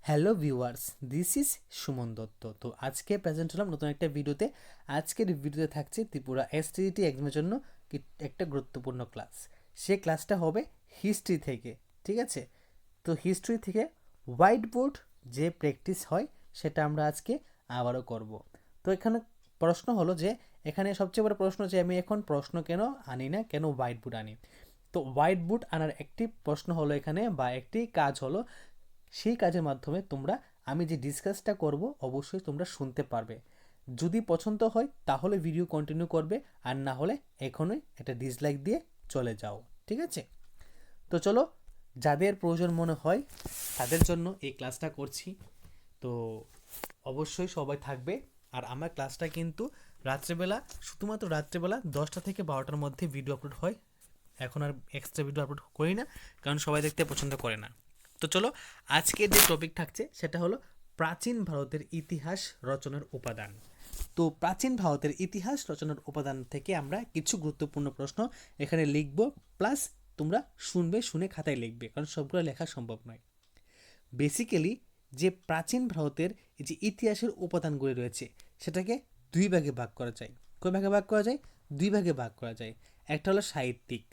Hello viewers, this is Suman Dutta. তো আজকে present হলাম নতুন একটা ভিডিওতে। আজকের ভিডিওতে থাকছে ত্রিপুরা এসটিইটি এক্সামের জন্য একটা গুরুত্বপূর্ণ ক্লাস। সে ক্লাসটা হবে হিস্ট্রি থেকে, ঠিক আছে? তো হিস্ট্রি থেকে হোয়াইট বোর্ড যে প্র্যাকটিস হয় সেটা আমরা আজকে আবারও করব। তো এখানে প্রশ্ন হলো যে, এখানে সবচেয়ে বড় প্রশ্ন যে আমি এখন প্রশ্ন কেন আনি না, কেন হোয়াইট বোর্ড আনি। তো হোয়াইট বোর্ড আনার একটি প্রশ্ন হলো এখানে, বা একটি কাজ হলো, সেই কাজের মাধ্যমে তোমরা আমি যে ডিসকাসটা করব অবশ্যই তোমরা শুনতে পারবে। যদি পছন্দ হয় তাহলে ভিডিও কন্টিনিউ করবে, আর না হলে এখনই একটা ডিসলাইক দিয়ে চলে যাও, ঠিক আছে? তো চলো, যাদের প্রয়োজন মনে হয় তাদের জন্য এই ক্লাসটা করছি। তো অবশ্যই সবাই থাকবে। আর আমার ক্লাসটা কিন্তু রাত্রেবেলা, শুধুমাত্র রাত্রেবেলা 10টা থেকে 12টার মধ্যে ভিডিও আপলোড হয়। এখন আর এক্সট্রা ভিডিও আপলোড করি না, কারণ সবাই দেখতে পছন্দ করে না। তো চলো, আজকের যে টপিক থাকছে সেটা হলো প্রাচীন ভারতের ইতিহাস রচনার উপাদান। তো প্রাচীন ভারতের ইতিহাস রচনার উপাদান থেকে আমরা কিছু গুরুত্বপূর্ণ প্রশ্ন এখানে লিখব, প্লাস তোমরা শুনবে, শুনে খাতায় লিখবে, কারণ সবগুলো লেখা সম্ভব নয়। বেসিক্যালি যে প্রাচীন ভারতের এই যে ইতিহাসের উপাদানগুলি রয়েছে সেটাকে দুই ভাগে ভাগ করা যায়। কয় ভাগে ভাগ করা যায়? দুই ভাগে ভাগ করা যায়। একটা হলো সাহিত্যিক,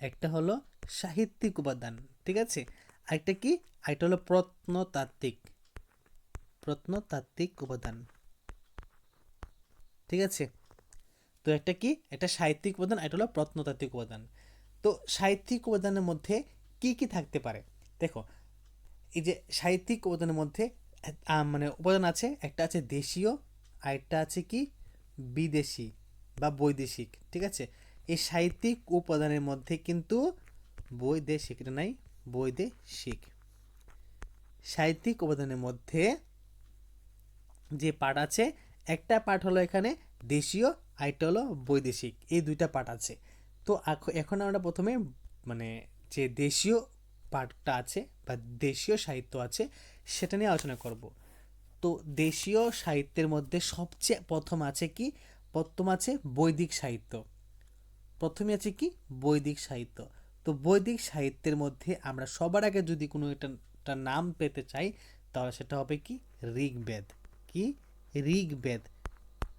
একটা হলো সাহিত্যিক উপাদান, ঠিক আছে? আরেকটা কি? আরেকটা হলো প্রত্নতাত্ত্বিক, প্রত্নতাত্ত্বিক উপাদান, ঠিক আছে? তো একটা কি? একটা সাহিত্যিক উপাদান, এটা হলো প্রত্নতাত্ত্বিক উপাদান। তো সাহিত্যিক উপাদানের মধ্যে কি কি থাকতে পারে? দেখো, এই যে সাহিত্যিক উপাদানের মধ্যে মানে উপাদান আছে, একটা আছে দেশীয়, আরেকটা আছে কি বিদেশি বা বৈদেশিক, ঠিক আছে? এই সাহিত্যিক উপাদানের মধ্যে কিন্তু বৈদেশিক এটা নাই, বৈদেশিক। সাহিত্যিক উপাদানের মধ্যে যে পার্ট আছে, একটা পার্ট হলো এখানে দেশীয়, আরেকটা হলো বৈদেশিক, এই দুইটা পার্ট আছে। তো এখন আমরা প্রথমে মানে যে দেশীয় পার্টটা আছে বা দেশীয় সাহিত্য আছে সেটা নিয়ে আলোচনা করব। তো দেশীয় সাহিত্যের মধ্যে সবচেয়ে প্রথম আছে কি? প্রথম আছে বৈদিক সাহিত্য। প্রথমে আছে কি? বৈদিক সাহিত্য। তো বৈদিক সাহিত্যের মধ্যে আমরা সবার আগে যদি কোনো একটা নাম পেতে চাই, তাহলে সেটা হবে কি? ঋগ্বেদ। কি? ঋগ্বেদ।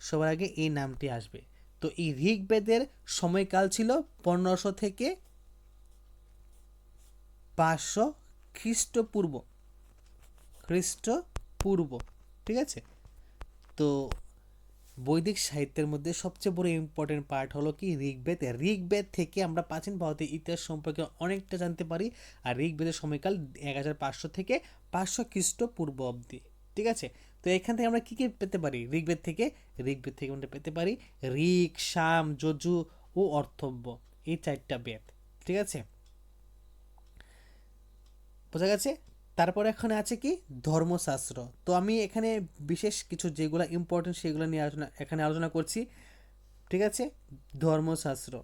সবার আগে এই নামটি আসবে। তো এই ঋগ্বেদের সময়কাল ছিল 1500 থেকে 500 খ্রিস্টপূর্ব, খ্রিস্টপূর্ব, ঠিক আছে? তো বৈদিক সাহিত্যের মধ্যে সবচেয়ে বড় ইম্পর্টেন্ট পার্ট হলো কি? ঋগ্বেদ। ঋগ্বেদ থেকে আমরা প্রাচীন ভারতের ইতিহাস সম্পর্কে অনেকটা জানতে পারি। আর ঋগ্বেদের সময়কাল 1500 থেকে 500 খ্রিস্টপূর্ব অবধি, ঠিক আছে? তো এখান থেকে আমরা কী কী পেতে পারি ঋগ্বেদ থেকে? ঋগ্বেদ থেকে আমরা পেতে পারি ঋক, সাম, যজু ও অর্থব্য, এই 4টা বেদ, ঠিক আছে? বোঝা গেছে? তারপরে এখানে আছে কি? ধর্মশাস্ত্র। তো আমি এখানে বিশেষ কিছু যেগুলো ইম্পর্টেন্ট সেগুলো নিয়ে এখানে আলোচনা করছি, ঠিক আছে? ধর্মশাস্ত্র।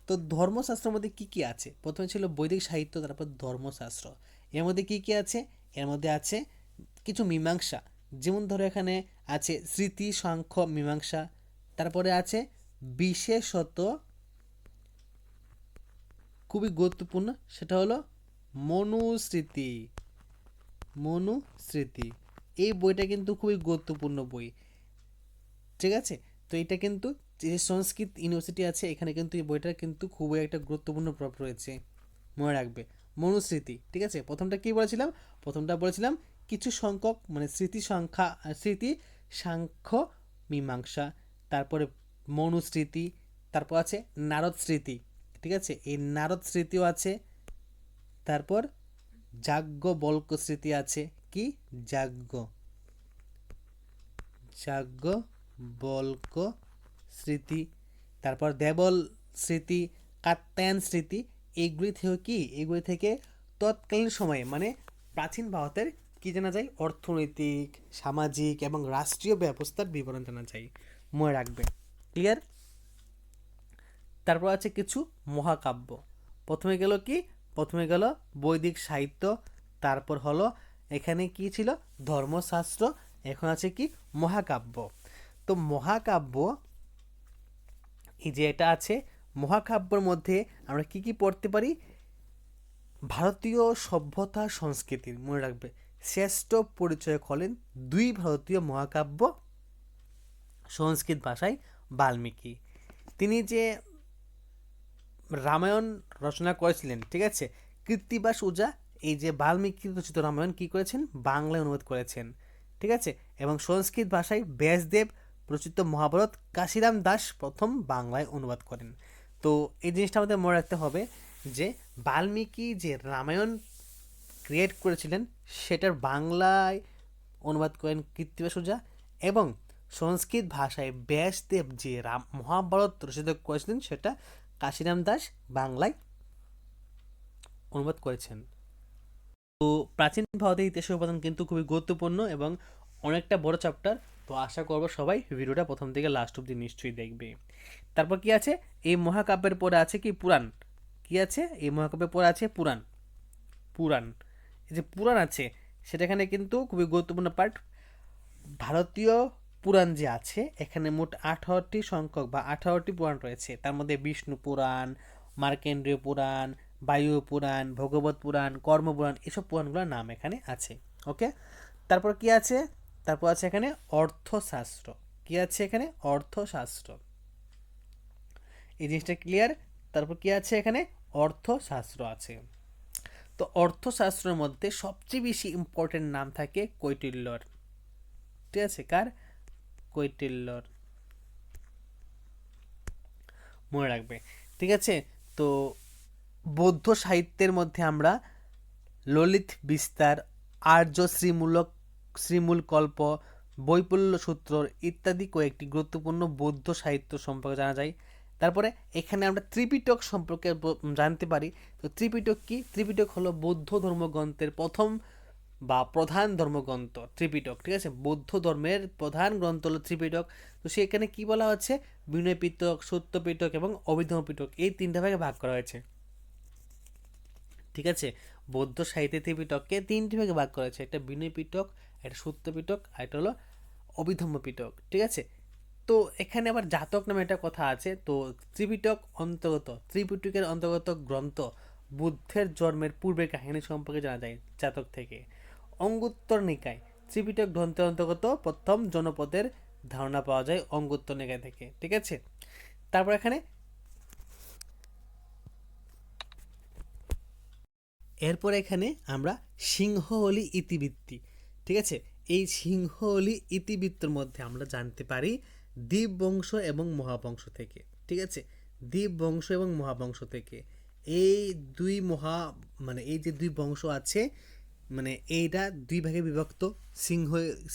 তো ধর্মশাস্ত্রের মধ্যে কি কি আছে? প্রথমে ছিল বৈদিক সাহিত্য, তারপর ধর্মশাস্ত্র। এর মধ্যে কি কি আছে? এর মধ্যে আছে কিছু মীমাংসা, যেমন ধরো এখানে আছে স্মৃতি, সাংখ্য, মীমাংসা। তারপরে আছে বিশেষত খুবই গুরুত্বপূর্ণ, সেটা হলো মনুস্মৃতি। মনুস্মৃতি, এই বইটা কিন্তু খুবই গুরুত্বপূর্ণ বই, ঠিক আছে? তো এটা কিন্তু যে সংস্কৃত ইউনিভার্সিটি আছে এখানে কিন্তু এই বইটার কিন্তু খুবই একটা গুরুত্বপূর্ণ প্রভাব রয়েছে, মনে রাখবে। মনুস্মৃতি, ঠিক আছে? প্রথমটা কি বলেছিলাম? প্রথমটা বলেছিলাম কিছু সংখ্যক মানে স্মৃতি সংখ্যা, স্মৃতি, সাংখ্য, মীমাংসা। তারপরে মনুস্মৃতি। তারপর আছে নারদ স্মৃতি, ঠিক আছে? এই নারদ স্মৃতিও আছে। তারপর যাজ্ঞবল্ক্য স্মৃতি আছে। কি? যাজ্ঞ, যাজ্ঞবল্ক্য স্মৃতি। তারপর দেবল স্মৃতি, কাত্যায়ন স্মৃতি। এইগুলি থেকে কি? এইগুলি থেকে তৎকালীন সময়ে মানে প্রাচীন ভারতের কি জানা যায়? অর্থনৈতিক, সামাজিক এবং রাষ্ট্রীয় ব্যবস্থার বিবরণ জানা যায়, মনে রাখবে। ক্লিয়ার? তারপর আছে কিছু মহাকাব্য। প্রথমে গেল কি? প্রথমে গেল বৈদিক সাহিত্য। তারপর হলো এখানে কি ছিল? ধর্মশাস্ত্র। এখন আছে কি? মহাকাব্য। তো মহাকাব্য, এই যে এটা আছে, মহাকাব্যের মধ্যে আমরা কি কি পড়তে পারি? ভারতীয় সভ্যতা সংস্কৃতির, মনে রাখবে, শ্রেষ্ঠ পরিচয়ক হলেন দুই ভারতীয় মহাকাব্য সংস্কৃত ভাষায় বাল্মীকি। তিনি যে রামায়ণ রচনা করেছিলেন, ঠিক আছে, কৃত্তিবাস ওঝা এই যে বাল্মীকি রচিত রামায়ণ কি করেছেন, বাংলায় অনুবাদ করেছেন, ঠিক আছে। এবং সংস্কৃত ভাষায় ব্যাসদেব রচিত মহাভারত কাশিরাম দাস প্রথম বাংলায় অনুবাদ করেন। তো এই জিনিসটা আমাদের মনে রাখতে হবে যে বাল্মীকি যে রামায়ণ ক্রিয়েট করেছিলেন সেটার বাংলায় অনুবাদ করেন কৃত্তিবাস ওঝা, এবং সংস্কৃত ভাষায় ব্যাসদেব যে মহাভারত রচিত করেছিলেন সেটা কাশিরাম দাস বাংলায় অনুবাদ করেছেন। তো প্রাচীন ভারতের ইতিহাসের উপাদান কিন্তু খুবই গুরুত্বপূর্ণ এবং অনেকটা বড় চ্যাপ্টার। তো আশা করবো সবাই ভিডিওটা প্রথম থেকে লাস্ট অব্দি নিশ্চয়ই দেখবে। তারপর কি আছে, এই মহাকাব্যের পরে আছে কি পুরাণ। কি আছে, এই মহাকাব্যের পরে আছে পুরাণ। পুরাণ, এই যে পুরাণ আছে সেটা এখানে কিন্তু খুবই গুরুত্বপূর্ণ পার্ট। ভারতীয় পুরাণ যে আছে এখানে মোট 18টি সংখ্যক বা 18টি পুরাণ রয়েছে। তার মধ্যে বিষ্ণু পুরাণ, মার্কেন্ডীয় পুরাণ, বায়ু পুরাণ, ভগবত পুরাণ, কর্মপুরাণ, এসব পুরাণগুলোর নাম এখানে আছে। ওকে, তারপর কি আছে, তারপর আছে এখানে অর্থশাস্ত্র। কি আছে এখানে, অর্থশাস্ত্র, এই জিনিসটা ক্লিয়ার। তারপর কি আছে এখানে, অর্থশাস্ত্র আছে। তো অর্থশাস্ত্রের মধ্যে সবচেয়ে বেশি ইম্পর্টেন্ট নাম থাকে কৈটিল্যর, ঠিক আছে, কার, কৈটিল্যর, মনে রাখবে, ঠিক আছে। তো বৌদ্ধ সাহিত্যের মধ্যে আমরা ললিত বিস্তার, আর্য শ্রীমূল কল্প, বৈপুল্য সূত্র ইত্যাদি কয়েকটি গুরুত্বপূর্ণ বৌদ্ধ সাহিত্য সম্পর্কে জানা যায়। তারপরে এখানে আমরা ত্রিপিটক সম্পর্কে জানতে পারি। তো ত্রিপিটক কি, ত্রিপিটক হলো বৌদ্ধ ধর্মগ্রন্থের প্রথম বা প্রধান ধর্মগ্রন্থ ত্রিপিটক, ঠিক আছে। বৌদ্ধ ধর্মের প্রধান গ্রন্থ হলো ত্রিপিটক। তো সেখানে কি বলা হচ্ছে, বিনয় পিটক, সত্য পিটক এবং অভিধর্ম পিটক, এই তিনটা ভাগে ভাগ করা হয়েছে, ঠিক আছে। বৌদ্ধ সাহিত্যে ত্রিপিটককে তিনটি ভাগে ভাগ করা হয়েছে, একটা বিনয় পিটক, একটা সত্য পিটক, আর একটা হলো অভিধর্ম পিটক, ঠিক আছে। তো এখানে আবার জাতক নামে একটা কথা আছে। তো ত্রিপিটকের অন্তর্গত গ্রন্থ বুদ্ধের জন্মের পূর্বের কাহিনী সম্পর্কে জানা যায় জাতক থেকে। অঙ্গুত্তর নিকায় ত্রিপিটক গ্রন্থের অন্তর্গত প্রথম জনপদের ধারণা পাওয়া যায় অঙ্গুত্তর নিকায় থেকে, ঠিক আছে। তারপর এখানে এরপর এখানে আমরা সিংহলি ইতিবৃত্তি, ঠিক আছে, এই সিংহলি ইতিবৃত্তর মধ্যে আমরা জানতে পারি দ্বীপবংশ এবং মহাবংশ থেকে, ঠিক আছে। দ্বীপবংশ এবং মহাবংশ থেকে এই এই যে দুই বংশ আছে, মানে এইটা দুই ভাগে বিভক্ত।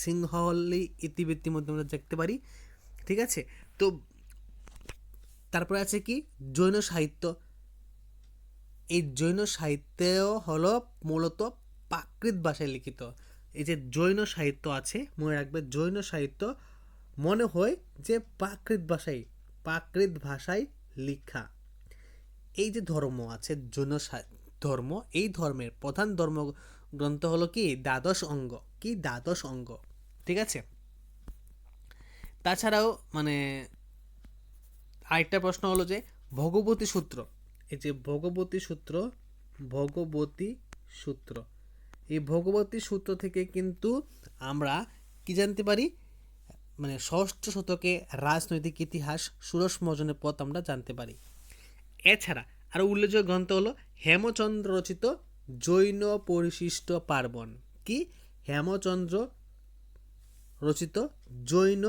সিংহলি ইতিবৃত্তির মধ্যে আমরা দেখতে পারি, ঠিক আছে। তো তারপরে আছে কি জৈন সাহিত্য। এই জৈন সাহিত্যও হলো মূলত প্রাকৃত ভাষায় লিখিত। এই যে জৈন সাহিত্য আছে, মনে রাখবে, জৈন সাহিত্য মনে হয় যে প্রাকৃত ভাষায় লিখা। এই যে ধর্ম আছে জৈন ধর্ম, এই ধর্মের প্রধান ধর্মগ্রন্থ হলো কি দ্বাদশ অঙ্গ, ঠিক আছে। তাছাড়াও আরেকটা প্রশ্ন হলো যে ভগবতী সূত্র, এই যে ভগবতী সূত্র, এই ভগবতী সূত্র থেকে কিন্তু আমরা কি জানতে পারি, ষষ্ঠ শতকে রাজনৈতিক ইতিহাস, ষোড়শ মহাজনের পথ আমরা জানতে পারি। এছাড়া আরো উল্লেখযোগ্য গ্রন্থ হলো হেমচন্দ্র রচিত জৈন পরিশিষ্ট পার্বণ। কি, হেমচন্দ্র রচিত জৈন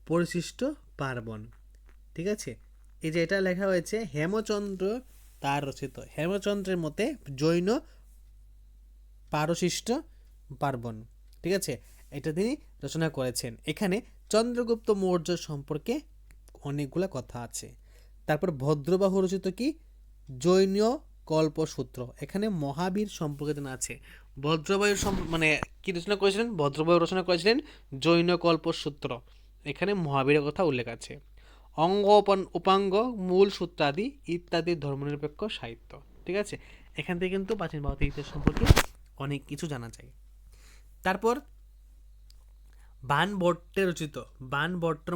পরিশিষ্ট পার্বণ, ঠিক আছে। এই যে এটা লেখা হয়েছে হেমচন্দ্র তার রচিত, হেমচন্দ্রের মতে জৈন পারশিষ্ট পার্বণ, ঠিক আছে, এটা তিনি রচনা করেছেন। এখানে চন্দ্রগুপ্ত মৌর্য সম্পর্কে অনেকগুলো কথা আছে। তারপর ভদ্রবাহু রচিত কি জৈন কল্পসূত্র, এখানে মহাবীর সম্পর্কে জানা আছে। ভদ্রবাহু কি রচনা করেছিলেন, ভদ্রবাহু রচনা করেছিলেন জৈন কল্পসূত্র, এখানে মহাবীরের কথা উল্লেখ আছে। অঙ্গ উপাঙ্গ মূল সূত্রাদি ইত্যাদি ধর্মনিরপেক্ষ সাহিত্য, ঠিক আছে। এখান থেকে কিন্তু প্রাচীন ভারতের ইতিহাস সম্পর্কে অনেক কিছু জানা যায়। তারপর বাণভট্টে রচিত, বাণভট্টর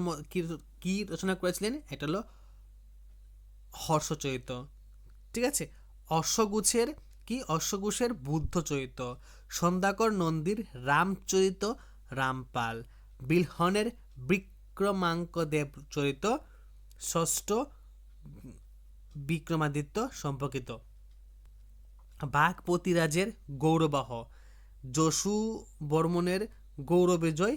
কি রচনা করেছিলেন? এটা হলো হর্ষচরিত। ঠিক আছে, অশ্বঘোষের কি? অশ্বঘোষের বুদ্ধচরিত, সন্ধ্যাকর নন্দীর রামচরিত রামপাল, বিলহনের বিক্রমাঙ্কদেব চরিত ষষ্ঠ বিক্রমাদিত্য সম্পর্কিত, বাঘপতিরাজের গৌরবাহ, যশু বর্মনের গৌরবিজয়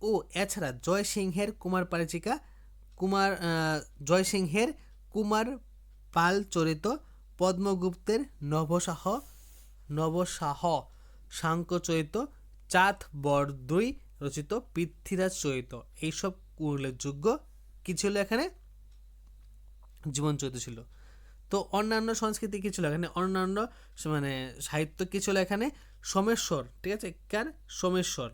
ও এছাড়া জয়সিংহের কুমার পারিচিকা, জয়সিংহের কুমার পাল চরিত, পদ্মগুপ্তের নবসাহ সাংখ্যচরিত, চাঁদ বরদৈ রচিত পৃথ্বীরাজ চরিত। এইসব উল্লেখযোগ্য কি ছিল এখানে? জীবনচরিত ছিল। তো অন্যান্য সংস্কৃতি কি ছিল এখানে? অন্যান্য মানে সাহিত্য কি ছিল এখানে? সোমেশ্বর, ঠিক আছে, কার? সোমেশ্বর,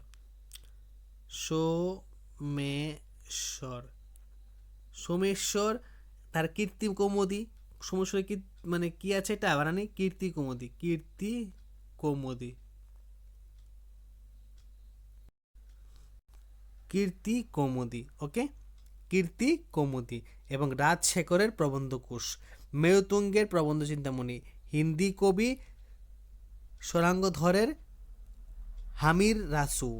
সোমেশ্বর তার কীর্তি কৌমুদী, সোমেশ্বরের কি মানে কি আছে এটা আবার আনি, কীর্তি কৌমুদী, কীর্তি কৌমুদী, ওকে, কীর্তি কৌমুদী। এবং রাজশেখরের প্রবন্ধকোষ, মেরুতুঙ্গের প্রবন্ধ চিন্তামণি, হিন্দি কবি সরাঙ্গধরের হামির রাসু,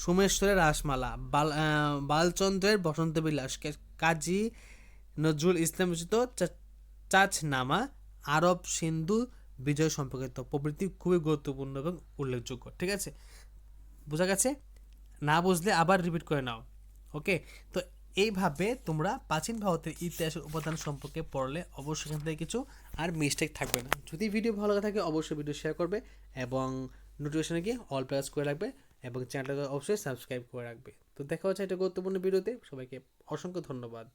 সোমেশ্বরের রাসমালা, বালচন্দ্রের বসন্ত বিলাস, কাজী নজরুল ইসলাম রচিত চাচনামা, আরব সিন্ধু বিজয় সম্পর্কিত প্রভৃতি খুবই গুরুত্বপূর্ণ এবং উল্লেখযোগ্য। ঠিক আছে, বোঝা গেছে? না বুঝলে আবার রিপিট করে নাও। ওকে, তো এইভাবে তোমরা প্রাচীন ভারতের ইতিহাসের উপাদান সম্পর্কে পড়লে অবশ্যই এখান থেকে কিছু আর মিস্টেক থাকবে না। যদি ভিডিও ভালো লাগে থাকে অবশ্যই ভিডিও শেয়ার করবে এবং নোটিফিকেশনে গিয়ে অল প্রেস করে রাখবে এবং চ্যানেলটাকে অবশ্যই সাবস্ক্রাইব করে রাখবে। তো দেখা হচ্ছে একটা গুরুত্বপূর্ণ ভিডিওতে। সবাইকে অসংখ্য ধন্যবাদ।